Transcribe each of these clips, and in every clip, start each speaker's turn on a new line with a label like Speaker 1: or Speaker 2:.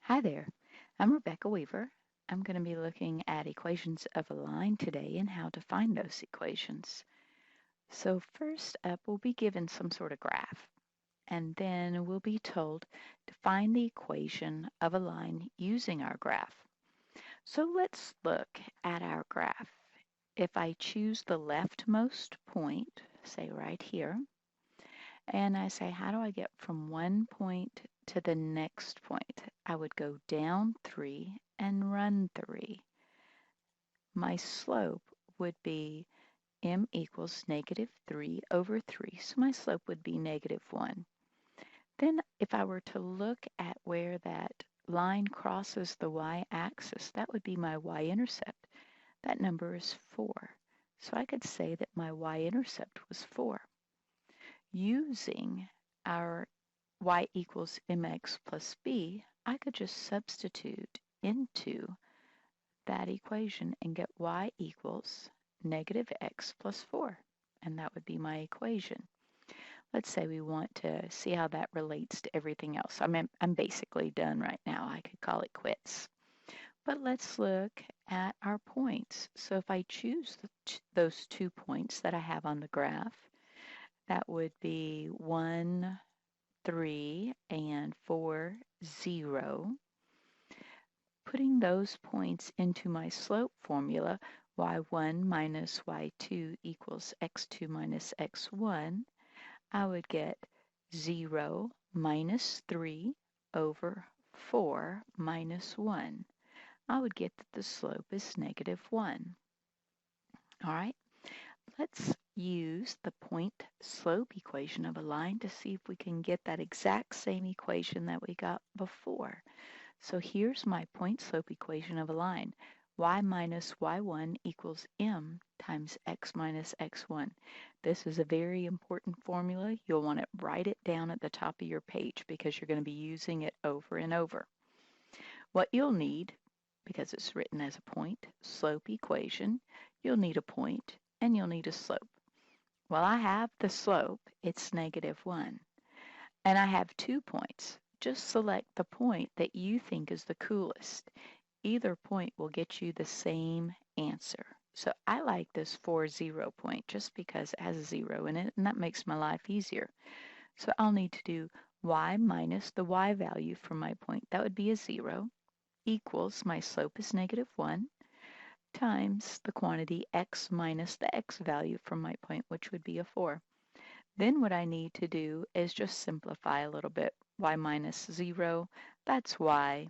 Speaker 1: Hi there, I'm Rebecca Weaver. I'm going to be looking at equations of a line today and how to find those equations. So first up, we'll be given some sort of graph, and then we'll be told to find the equation of a line using our graph. So let's look at our graph. If I choose the leftmost point, say right here, and I say, how do I get from one point to the next point? I would go down 3 and run 3. My slope would be m equals negative 3 over 3, so my slope would be negative 1. Then if I were to look at where that line crosses the y-axis, that would be my y-intercept. That number is 4. So I could say that my y-intercept was 4. Using our y equals mx plus b, I could just substitute into that equation and get y equals negative x plus 4. And that would be my equation. Let's say we want to see how that relates to everything else. I'm basically done right now. I could call it quits. But let's look at our points. So if I choose those 2 points that I have on the graph, that would be 1, 3, and 4, 0. Putting those points into my slope formula, y1 minus y2 equals x2 minus x1, I would get 0 minus 3 over 4 minus 1. I would get that the slope is negative 1. All right, let's use the point slope equation of a line to see if we can get that exact same equation that we got before. So here's my point slope equation of a line. Y minus y1 equals m times x minus x1. This is a very important formula. You'll want to write it down at the top of your page because you're going to be using it over and over. What you'll need, because it's written as a point slope equation, you'll need a point and you'll need a slope. Well, I have the slope, it's negative 1, and I have 2 points. Just select the point that you think is the coolest. Either point will get you the same answer. So I like this 4, 0 point just because it has a 0 in it, and that makes my life easier. So I'll need to do y minus the y value from my point, that would be a 0, equals my slope is negative 1, times the quantity x minus the x value from my point, which would be a 4. Then what I need to do is just simplify a little bit. Y minus 0, that's y.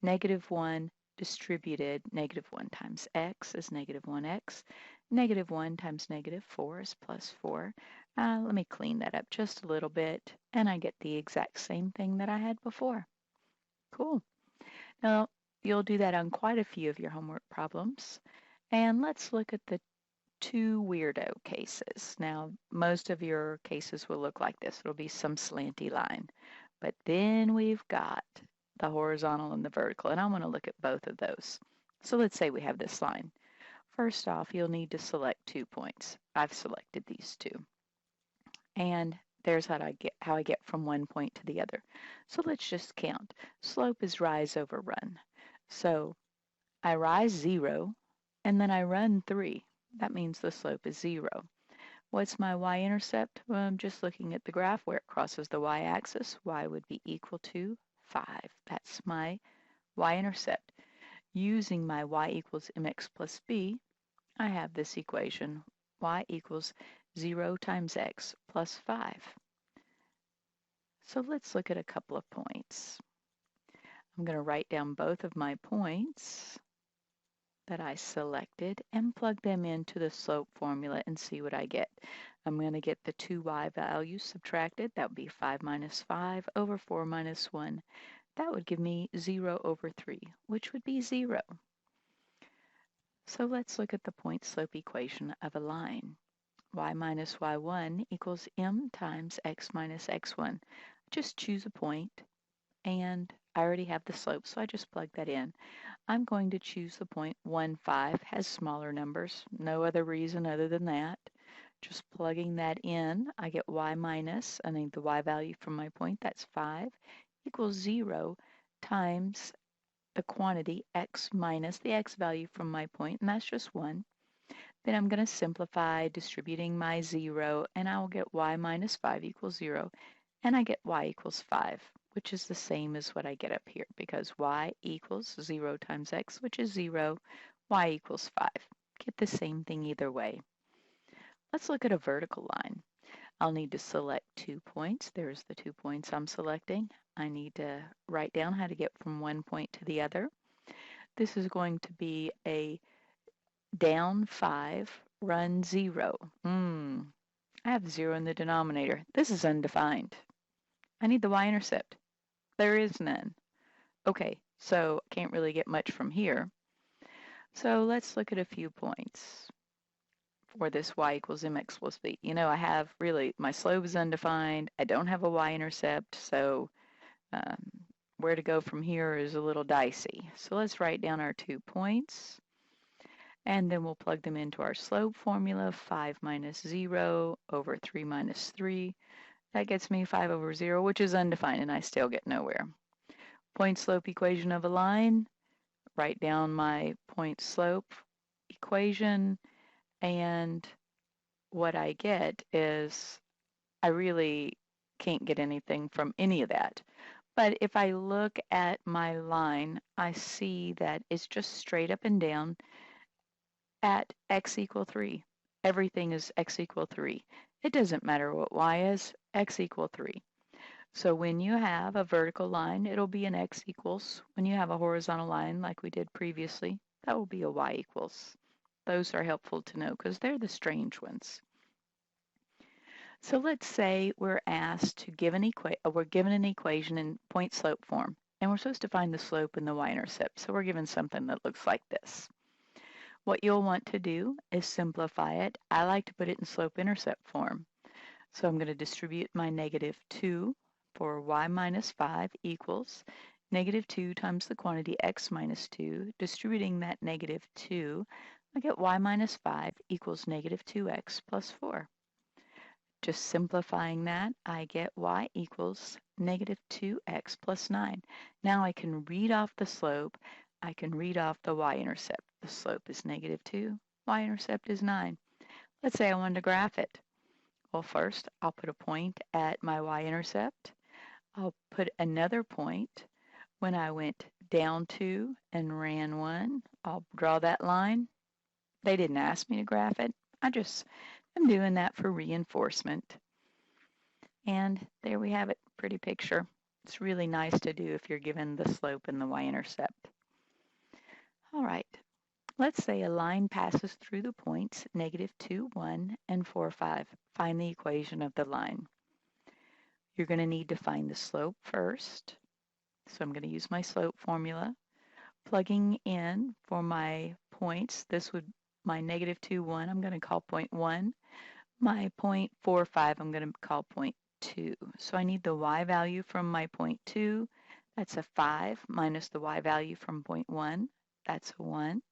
Speaker 1: Negative 1 distributed, negative 1 times x is negative 1x. Negative 1 times negative 4 is plus 4. Let me clean that up just a little bit, and I get the exact same thing that I had before. Cool. Now, you'll do that on quite a few of your homework problems. And let's look at the 2 weirdo cases. Now, most of your cases will look like this. It'll be some slanty line. But then we've got the horizontal and the vertical, and I want to look at both of those. So let's say we have this line. First off, you'll need to select 2 points. I've selected these 2. And there's how I get from one point to the other. So let's just count. Slope is rise over run. So I rise 0, and then I run 3. That means the slope is 0. What's my y-intercept? Well, I'm just looking at the graph where it crosses the y-axis. Y would be equal to 5. That's my y-intercept. Using my y equals mx plus b, I have this equation. Y equals 0 times x plus 5. So let's look at a couple of points. I'm going to write down both of my points that I selected and plug them into the slope formula and see what I get. I'm going to get the 2y values subtracted. That would be 5 minus 5 over 4 minus 1. That would give me 0 over 3, which would be 0. So let's look at the point slope equation of a line. Y minus y1 equals m times x minus x1. Just choose a point, and I already have the slope, so I just plug that in. I'm going to choose the point 1, 5, has smaller numbers. No other reason other than that. Just plugging that in, I get y minus, I need the y value from my point, that's 5, equals 0 times the quantity x minus the x value from my point, and that's just 1. Then I'm going to simplify distributing my 0, and I will get y minus 5 equals 0, and I get y equals 5, which is the same as what I get up here, because y equals 0 times x, which is 0, y equals 5. Get the same thing either way. Let's look at a vertical line. I'll need to select 2 points. There's the 2 points I'm selecting. I need to write down how to get from one point to the other. This is going to be a down 5, run 0. I have 0 in the denominator. This is undefined. I need the y-intercept. There is none. Okay, so I can't really get much from here. So let's look at a few points for this y equals mx plus b. You know, I have really, my slope is undefined. I don't have a y-intercept, so where to go from here is a little dicey. So let's write down our 2 points, and then we'll plug them into our slope formula, 5 minus 0 over 3 minus 3. That gets me 5 over 0, which is undefined, and I still get nowhere. Point slope equation of a line, write down my point slope equation, and what I get is I really can't get anything from any of that. But if I look at my line, I see that it's just straight up and down at x equal 3. Everything is x equal 3. It doesn't matter what y is, x equal 3. So when you have a vertical line, it'll be an x equals. When you have a horizontal line like we did previously, that will be a y equals. Those are helpful to know because they're the strange ones. So let's say we're asked to give we're given an equation in point slope form, and we're supposed to find the slope and the y-intercept. So we're given something that looks like this. What you'll want to do is simplify it. I like to put it in slope-intercept form. So I'm going to distribute my negative 2 for y minus 5 equals negative 2 times the quantity x minus 2. Distributing that negative 2, I get y minus 5 equals negative 2x plus 4. Just simplifying that, I get y equals negative 2x plus 9. Now I can read off the slope. I can read off the y-intercept. The slope is negative 2. Y-intercept is 9. Let's say I wanted to graph it. Well, first, I'll put a point at my y-intercept. I'll put another point when I went down 2 and ran 1. I'll draw that line. They didn't ask me to graph it. I'm doing that for reinforcement. And there we have it, pretty picture. It's really nice to do if you're given the slope and the y-intercept. All right, let's say a line passes through the points negative 2, 1, and 4, 5. Find the equation of the line. You're going to need to find the slope first. So I'm going to use my slope formula. Plugging in for my points, my negative 2, 1, I'm going to call point 1. My point 4, 5, I'm going to call point 2. So I need the y value from my point 2. That's a 5 minus the y value from point 1. That's a 1.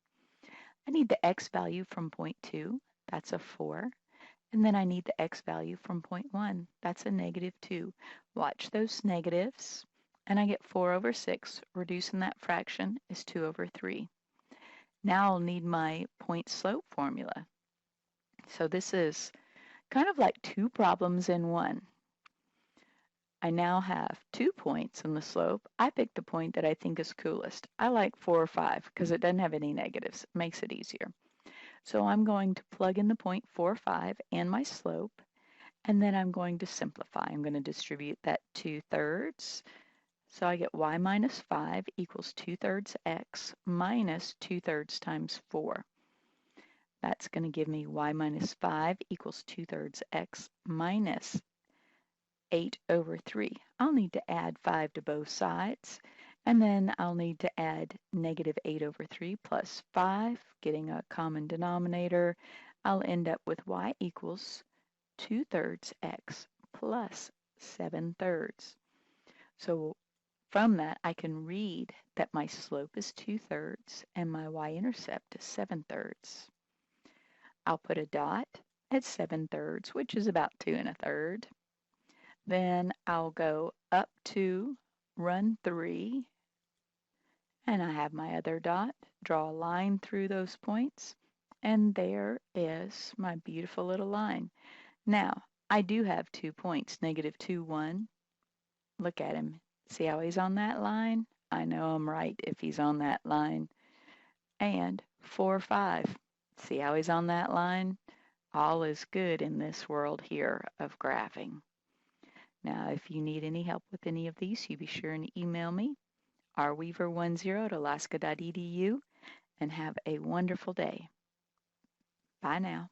Speaker 1: I need the x value from point 2. That's a 4. And then I need the x value from point 1. That's a negative 2. Watch those negatives. And I get 4 over 6. Reducing that fraction is 2 over 3. Now I'll need my point slope formula. So this is kind of like 2 problems in one. I now have 2 points in the slope. I picked the point that I think is coolest. I like 4 or 5 because it doesn't have any negatives. It makes it easier. So I'm going to plug in the point 4, 5 and my slope, and then I'm going to simplify. I'm going to distribute that 2/3. So I get y minus 5 equals 2/3 x minus 2/3 times 4. That's going to give me y minus 5 equals 2/3 x minus 8 over 3. I'll need to add 5 to both sides, and then I'll need to add negative 8 over 3 plus 5, getting a common denominator. I'll end up with y equals 2/3 x plus 7/3. So from that, I can read that my slope is 2/3 and my y-intercept is 7/3. I'll put a dot at 7/3, which is about 2 1/3. Then I'll go up to run 3, And I have my other dot, draw a line through those points, and there is my beautiful little line. Now, I do have 2 points, negative 2, 1. Look at him. See how he's on that line? I know I'm right if he's on that line. And 4, 5. See how he's on that line? All is good in this world here of graphing. Now, if you need any help with any of these, you be sure and email me, rweaver10@alaska.edu, and have a wonderful day. Bye now.